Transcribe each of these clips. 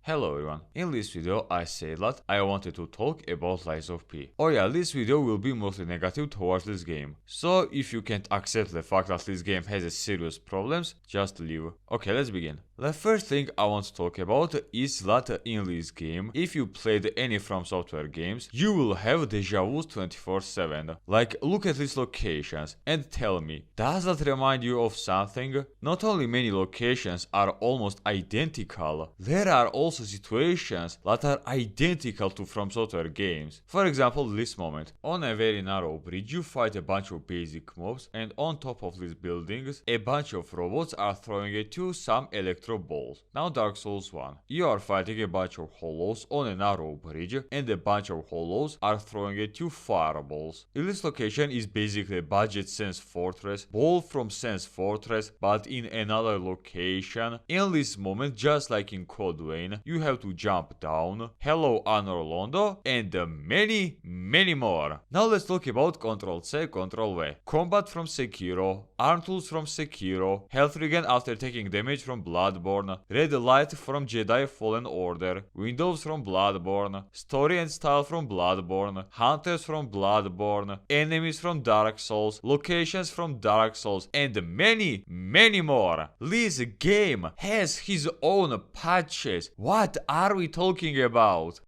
Hello everyone, in this video I said that I wanted to talk about Lies of P. Oh yeah, this video will be mostly negative towards this game. So if you can't accept the fact that this game has serious problems, just leave. Okay, let's begin. The first thing I want to talk about is that in this game, if you played any FromSoftware games, you will have dejavus 24/7. Like, look at these locations and tell me, does that remind you of something? Not only many locations are almost identical, there are also situations that are identical to FromSoftware games. For example, this moment. On a very narrow bridge, you fight a bunch of basic mobs, and on top of these buildings, a bunch of robots are throwing at you some electro balls. Now Dark Souls 1. You are fighting a bunch of hollows on a narrow bridge, and a bunch of hollows are throwing at you fireballs. In this location is basically a budget Sense Fortress, ball from Sense Fortress, but in another location. In this moment, just like in Code Vein, you have to jump down, hello Anor Londo, and many more. Now let's talk about Ctrl-C, Ctrl-V. Combat from Sekiro, arm tools from Sekiro, health regen after taking damage from Bloodborne, red light from Jedi Fallen Order, windows from Bloodborne, story and style from Bloodborne, hunters from Bloodborne, enemies from Dark Souls, locations from Dark Souls, and many more. This game has his own patches. What are we talking about?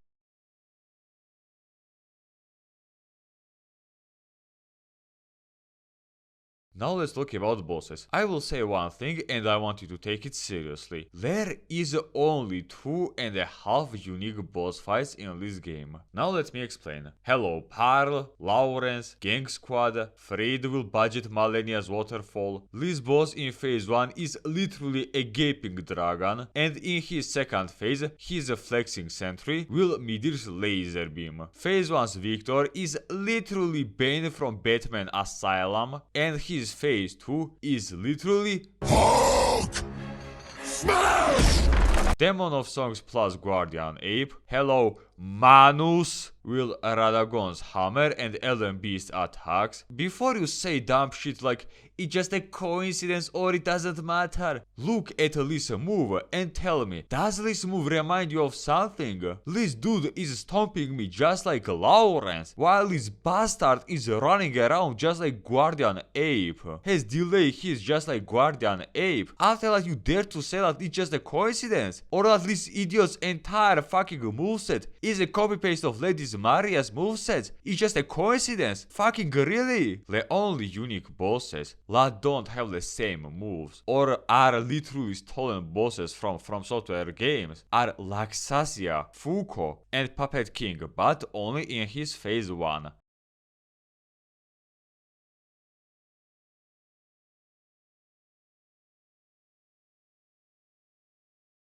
Now let's talk about bosses. I will say one thing and I want you to take it seriously. There is only 2.5 unique boss fights in this game. Now let me explain. Hello Parl, Lawrence, Gang Squad, Freyd will budget Malenia's Waterfall. This boss in phase 1 is literally a gaping dragon, and in his second phase, his flexing sentry will Midir's laser beam. Phase 1's Victor is literally Bane from Batman Asylum, and his phase 2 is literally Hulk Smash! Demon of Songs plus Guardian Ape, hello Manus, will Radagon's hammer and Elden Beast attacks. Before you say dumb shit like it's just a coincidence or it doesn't matter, look at this move and tell me, does this move remind you of something? This dude is stomping me just like Lawrence, while this bastard is running around just like Guardian Ape. His delay hits just like Guardian Ape. After that, you dare to say that it's just a coincidence? Or that this idiot's entire fucking moveset is a copy-paste of Lady Maria's moveset? It's just a coincidence? Fucking really? The only unique bosses that don't have the same moves or are literally stolen bosses from FromSoftware games are Laxasia, Fuko, and Puppet King, but only in his phase 1.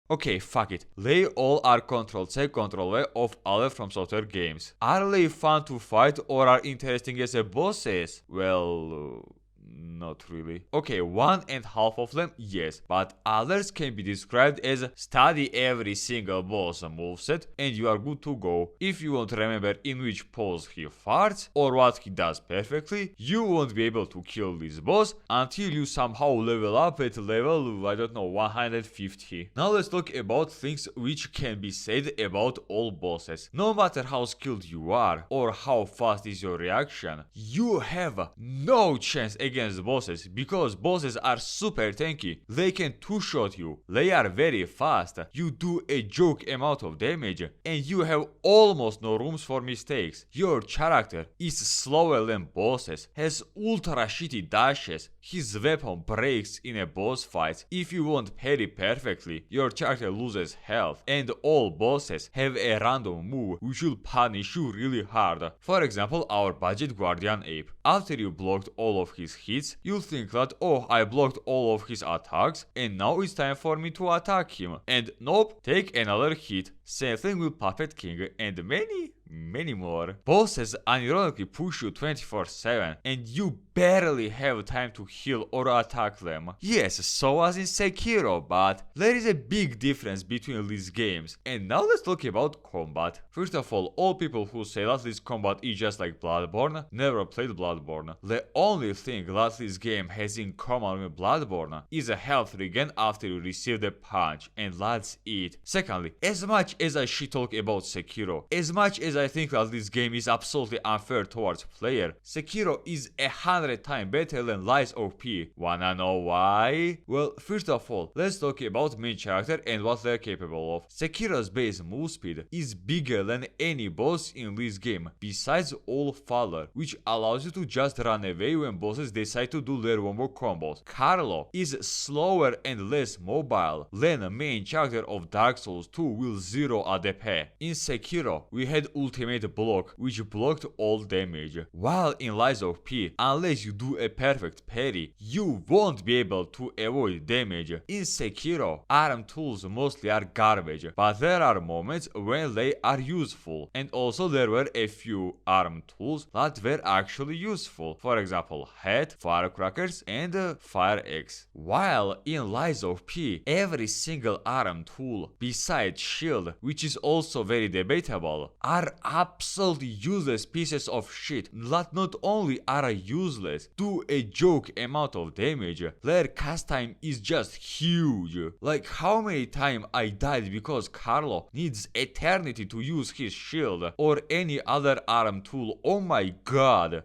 Okay, fuck it. They all are Ctrl-C, Ctrl-V of other FromSoftware games. Are they fun to fight or are interesting as a bosses? Well, not really. Okay, 1.5 of them, yes, but others can be described as study every single boss moveset and you are good to go. If you won't remember in which pose he farts or what he does perfectly, you won't be able to kill this boss until you somehow level up at level, I don't know, 150. Now let's talk about things which can be said about all bosses. No matter how skilled you are or how fast is your reaction, you have no chance against bosses because bosses are super tanky. They can two-shot you, they are very fast, you do a joke amount of damage, and you have almost no rooms for mistakes. Your character is slower than bosses, has ultra shitty dashes, his weapon breaks in a boss fight. If you won't parry perfectly, your character loses health, and all bosses have a random move which will punish you really hard. For example, our budget Guardian Ape. After you blocked all of his hits, you'll think that, oh, I blocked all of his attacks and now it's time for me to attack him. And nope, take another hit. same thing with Puppet King, and many more. Bosses unironically push you 24/7 and you barely have time to heal or attack them. Yes, so as in Sekiro, but there is a big difference between these games. And now let's talk about combat. First of all people who say that this combat is just like Bloodborne never played Bloodborne. The only thing that this game has in common with Bloodborne is a health regen after you receive the punch, and that's it. Secondly, as much as I shit talk about Sekiro, as much as I think that this game is absolutely unfair towards player, Sekiro is 100 times better than Lies OP. Wanna know why? Well, first of all, let's talk about main character and what they're capable of. Sekiro's base move speed is bigger than any boss in this game, besides All-Father, which allows you to just run away when bosses decide to do their wombo combos. Carlo is slower and less mobile than main character of Dark Souls 2 with 0 ADP. In Sekiro, we had ultimate block, which blocked all damage, while in Lies of P, unless you do a perfect parry, you won't be able to avoid damage. In Sekiro, arm tools mostly are garbage, but there are moments when they are useful, and also there were a few arm tools that were actually useful, for example hat, firecrackers, and fire axe. While in Lies of P, every single arm tool, besides shield, which is also very debatable, are absolutely useless pieces of shit that not only are useless, do a joke amount of damage, their cast time is just huge. Like how many times I died because Carlo needs eternity to use his shield or any other arm tool, oh my god.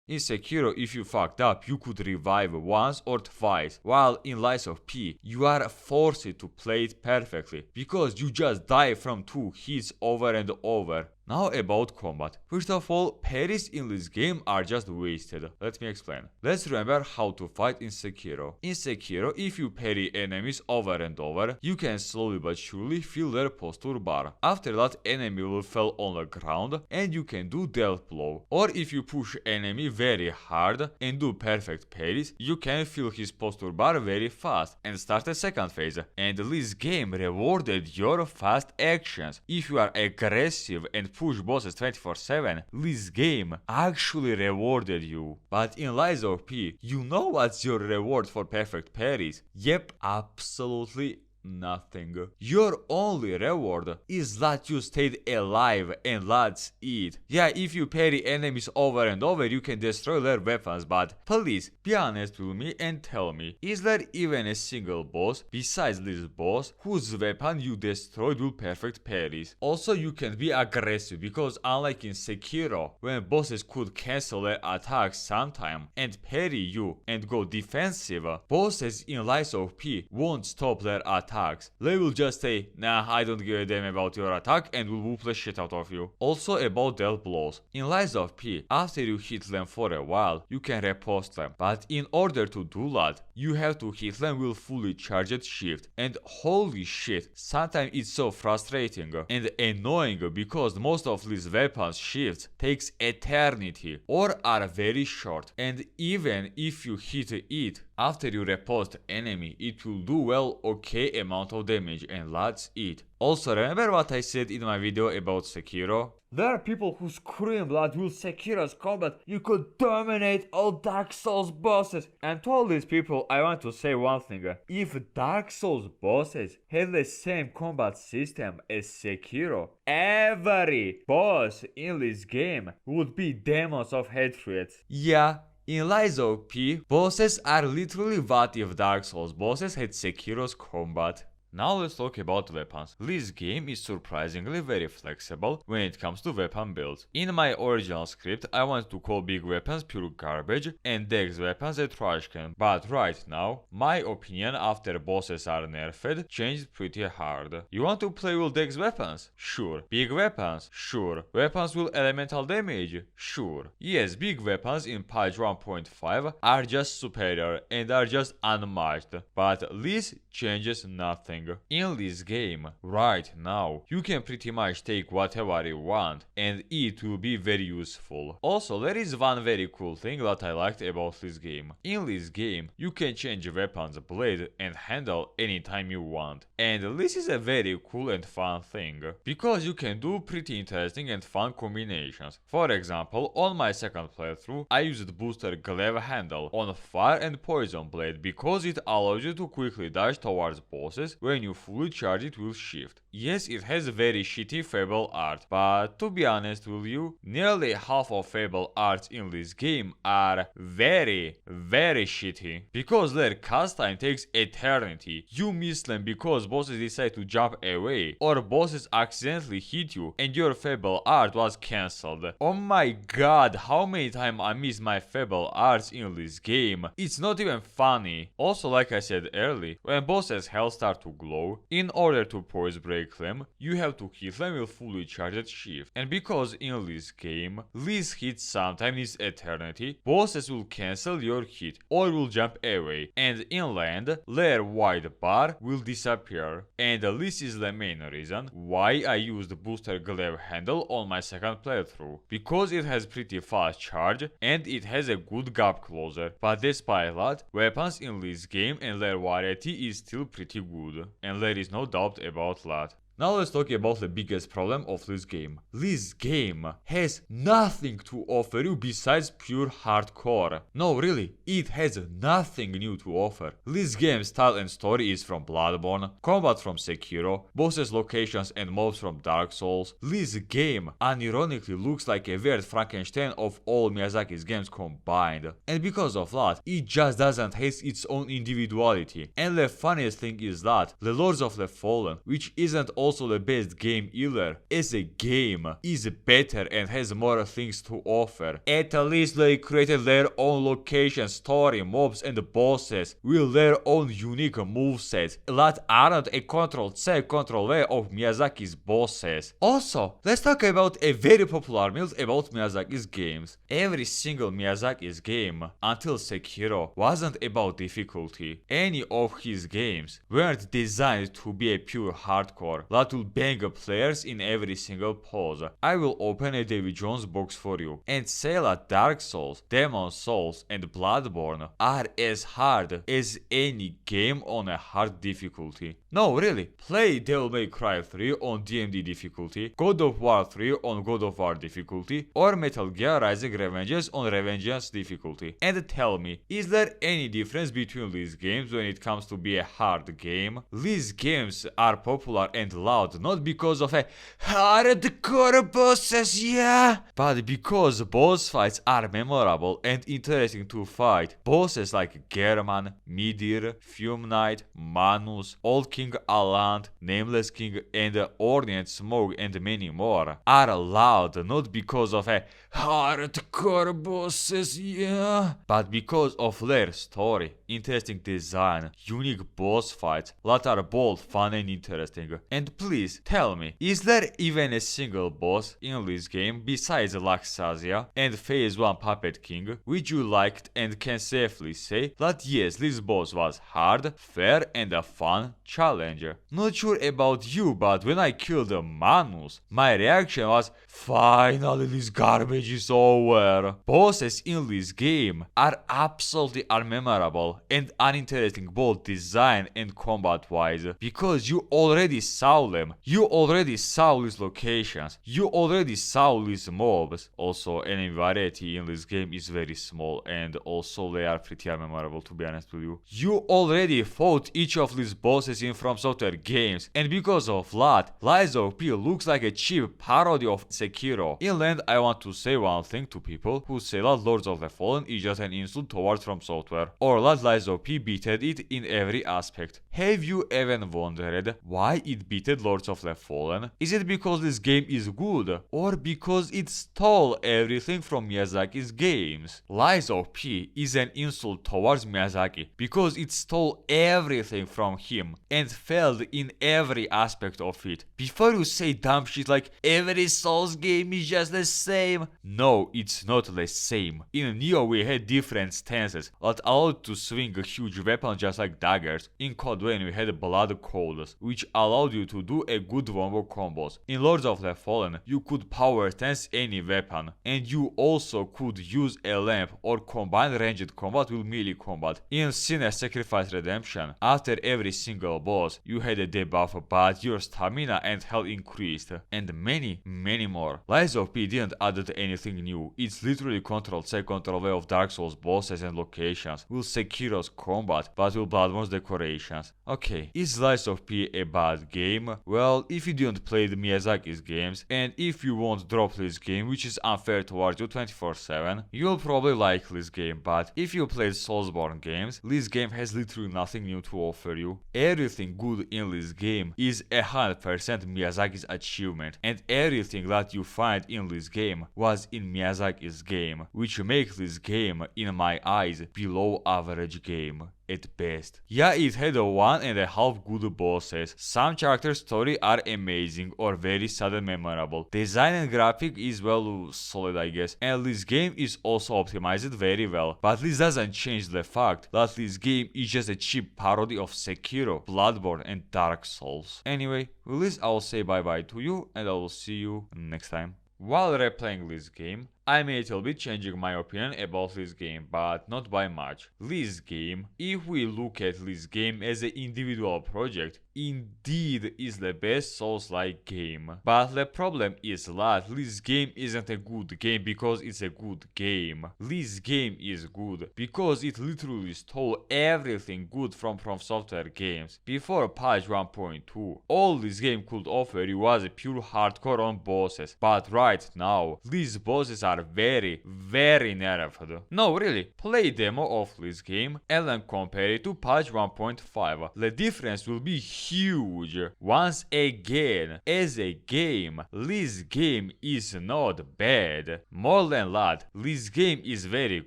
In Sekiro, if you fucked up, you could revive once or twice, while in Lies of P, you are forced to play it perfectly, because you just die from 2 hits over and over. Now about combat. First of all, parries in this game are just wasted. Let me explain. Let's remember how to fight in Sekiro. In Sekiro, if you parry enemies over and over, you can slowly but surely fill their posture bar. After that, enemy will fall on the ground and you can do death blow. Or if you push enemy very hard and do perfect parries, you can fill his posture bar very fast and start a second phase. And this game rewarded your fast actions. If you are aggressive and push bosses 24/7, this game actually rewarded you. But in Lies of P, you know what's your reward for perfect parries? Yep, absolutely nothing. Your only reward is that you stayed alive, and that's it. Yeah, if you parry enemies over and over, you can destroy their weapons, but please be honest with me and tell me, is there even a single boss besides this boss whose weapon you destroyed with perfect parries? Also, you can be aggressive because unlike in Sekiro, when bosses could cancel their attacks sometime and parry you and go defensive, bosses in Lies of P won't stop their attacks. They will just say, nah, I don't give a damn about your attack, and will whoop the shit out of you. Also about death blows. In Lies of P, after you hit them for a while, you can repost them. But in order to do that, you have to hit them with fully charged shift. And holy shit, sometimes it's so frustrating and annoying because most of these weapons shifts takes eternity or are very short. And even if you hit it, after you repost enemy, it will do well okay amount of damage, and that's it. Also, remember what I said in my video about Sekiro? There are people who scream that with Sekiro's combat you could dominate all Dark Souls bosses. And to all these people I want to say one thing. If Dark Souls bosses had the same combat system as Sekiro, every boss in this game would be demons of hatred. Yeah. In Lies of P, bosses are literally what if Dark Souls bosses had Sekiro's combat. Now let's talk about weapons. This game is surprisingly very flexible when it comes to weapon builds. In my original script, I wanted to call big weapons pure garbage and dex weapons a trash can. But right now, my opinion after bosses are nerfed changed pretty hard. You want to play with dex weapons? Sure. Big weapons? Sure. Weapons with elemental damage? Sure. Yes, big weapons in patch 1.5 are just superior and are just unmatched. But this changes nothing. thing. In this game, right now, you can pretty much take whatever you want and it will be very useful. Also, there is one very cool thing that I liked about this game. In this game, you can change weapons, blade and handle anytime you want. And this is a very cool and fun thing, because you can do pretty interesting and fun combinations. For example, on my second playthrough, I used booster glaive handle on fire and poison blade because it allows you to quickly dash towards bosses when you fully charge it with shift. Yes, it has very shitty Fable art, but to be honest with you, nearly half of Fable arts in this game are very shitty, because their cast time takes eternity. You miss them because bosses decide to jump away, or bosses accidentally hit you and your Fable art was cancelled. Oh my god, how many times I missed my Fable arts in this game. It's not even funny. Also, like I said earlier, when bosses' health start to glow, in order to poise break them, you have to hit them with fully charged shift. And because in this game, this hit sometimes is eternity, bosses will cancel your hit or will jump away, and in land, their white bar will disappear. And this is the main reason why I used booster glaive handle on my second playthrough, because it has pretty fast charge and it has a good gap closer. But despite that, weapons in this game and their variety is still pretty good, and there is no doubt about that. Now let's talk about the biggest problem of this game. This game has nothing to offer you besides pure hardcore. No, really, it has nothing new to offer. This game's style and story is from Bloodborne, combat from Sekiro, bosses, locations and mobs from Dark Souls. This game unironically looks like a weird Frankenstein of all Miyazaki's games combined. And because of that, it just doesn't have its own individuality. And the funniest thing is that the Lords of the Fallen, which isn't also the best game either, as a game is better and has more things to offer. At least they created their own location, story, mobs and bosses with their own unique movesets that aren't a Ctrl-C, Ctrl-V of Miyazaki's bosses. Also, let's talk about a very popular myth about Miyazaki's games. Every single Miyazaki's game until Sekiro wasn't about difficulty. Any of his games weren't designed to be a pure hardcore that will bang players in every single pose. I will open a Davy Jones box for you and say that Dark Souls, Demon Souls and Bloodborne are as hard as any game on a hard difficulty. No, really, play Devil May Cry 3 on DMD difficulty, God of War 3 on God of War difficulty, or Metal Gear Rising Revengeance on Revengeance difficulty, and tell me, is there any difference between these games when it comes to be a hard game? These games are popular and loud not because of a hardcore bosses, yeah, but because boss fights are memorable and interesting to fight. Bosses like German, Midir, Fume Knight, Manus, Old King Aland, Nameless King and Ornate Smoke and many more are loud not because of a hardcore bosses, yeah, but because of their story, interesting design, unique boss fights that are both fun and interesting. And please tell me, is there even a single boss in this game besides Laxasia and Phase 1 Puppet King which you liked and can safely say that yes, this boss was hard, fair and a fun challenge? Not sure about you, but when I killed Manus, my reaction was, finally this garbage is over. Bosses in this game are absolutely unmemorable and uninteresting both design and combat wise, because you already saw them, you already saw these locations, you already saw these mobs. Also, enemy variety in this game is very small and also they are pretty unmemorable, to be honest with you. You already fought each of these bosses in FromSoftware games, and because of that, Lies of P looks like a cheap parody of Sekiro. In the end, I want to say one thing to people who say that Lords of the Fallen is just an insult towards FromSoftware, or that Lies of P beated it in every aspect. Have you even wondered why it beat hated Lords of the Fallen? Is it because this game is good, or because it stole everything from Miyazaki's games? Lies of P is an insult towards Miyazaki because it stole everything from him and failed in every aspect of it. Before you say dumb shit like every Souls game is just the same, no, it's not the same. In Neo we had different stances that allowed to swing a huge weapon just like daggers. In Code Vein we had blood codes, which allowed you to do a good wombo combos. In Lords of the Fallen you could power tense any weapon, and you also could use a lamp or combine ranged combat with melee combat. In Sinner Sacrifice Redemption, after every single boss you had a debuff, but your stamina and health increased, and many more. Lies of P didn't add anything new. It's literally Ctrl-C Ctrl-V of Dark Souls bosses and locations, with Sekiro's combat, but with Bloodborne's decorations. Okay, is Lies of P a bad game? Well, if you didn't play the Miyazaki's games, and if you won't drop this game, which is unfair towards you 24/7, you'll probably like this game, but if you played Soulsborne games, this game has literally nothing new to offer you. Everything good in this game is 100% Miyazaki's achievement, and everything that you find in this game was in Miyazaki's game, which makes this game, in my eyes, below average game at best. Yeah, it had a 1.5 good bosses. Some character story are amazing or very sudden memorable. Design and graphic is well solid, I guess, and this game is also optimized very well. But this doesn't change the fact that this game is just a cheap parody of Sekiro, Bloodborne and Dark Souls. Anyway, with this I'll say bye bye to you, and I will see you next time. While replaying this game, I may a little bit changing my opinion about this game, but not by much. This game, if we look at this game as an individual project, indeed is the best Souls-like game. But the problem is that this game isn't a good game because it's a good game. This game is good because it literally stole everything good from FromSoftware games. Before patch 1.2, all this game could offer you was a pure hardcore on bosses, but right now, these bosses are very nerfed. No, really, play demo of this game and then compare it to patch 1.5. The difference will be huge. Once again, as a game, this game is not bad. More than that, this game is very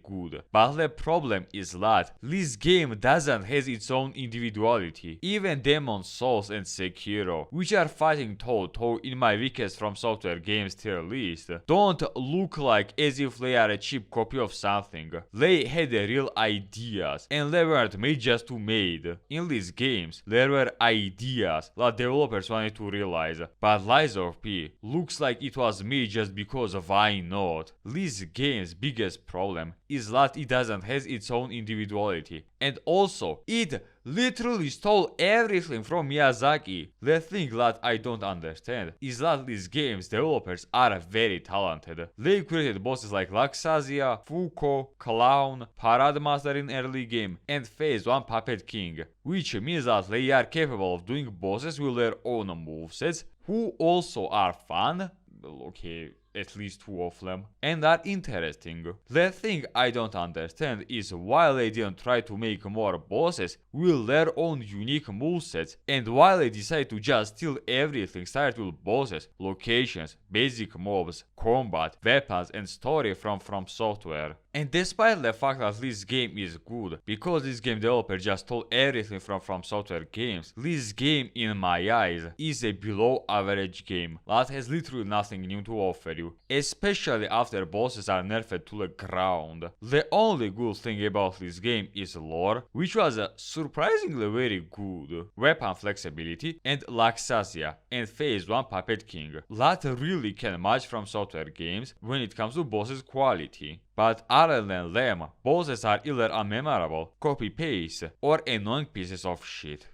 good. But the problem is that this game doesn't have its own individuality. Even Demon Souls and Sekiro, which are fighting toe-to-toe in my weakest FromSoftware games tier list, don't look like as if they are a cheap copy of something. They had real ideas, and they weren't made just to made. In these games, there were ideas that developers wanted to realize, but Lies of P looks like it was made just because why not? This game's biggest problem is that it doesn't have its own individuality, and also it literally stole everything from Miyazaki. The thing that I don't understand is that these games developers are very talented. They created bosses like Laxasia, Fuko, Clown, Parade Master in early game, and Phase 1 Puppet King, which means that they are capable of doing bosses with their own movesets, who also are fun. Okay, at least 2 of them, and are interesting. The thing I don't understand is why they didn't try to make more bosses with their own unique movesets, and why they decided to just steal everything started with bosses, locations, basic mobs, combat, weapons, and story from FromSoftware. And despite the fact that this game is good, because this game developer just stole everything from FromSoftware games, this game in my eyes is a below average game that has literally nothing new to offer you, especially after bosses are nerfed to the ground. The only good thing about this game is lore, which was surprisingly very good, weapon flexibility, and Laxasia, and Phase 1 Puppet King, that really can match FromSoftware games when it comes to bosses quality. But other than them, bosses are either unmemorable, copy-paste, or annoying pieces of shit.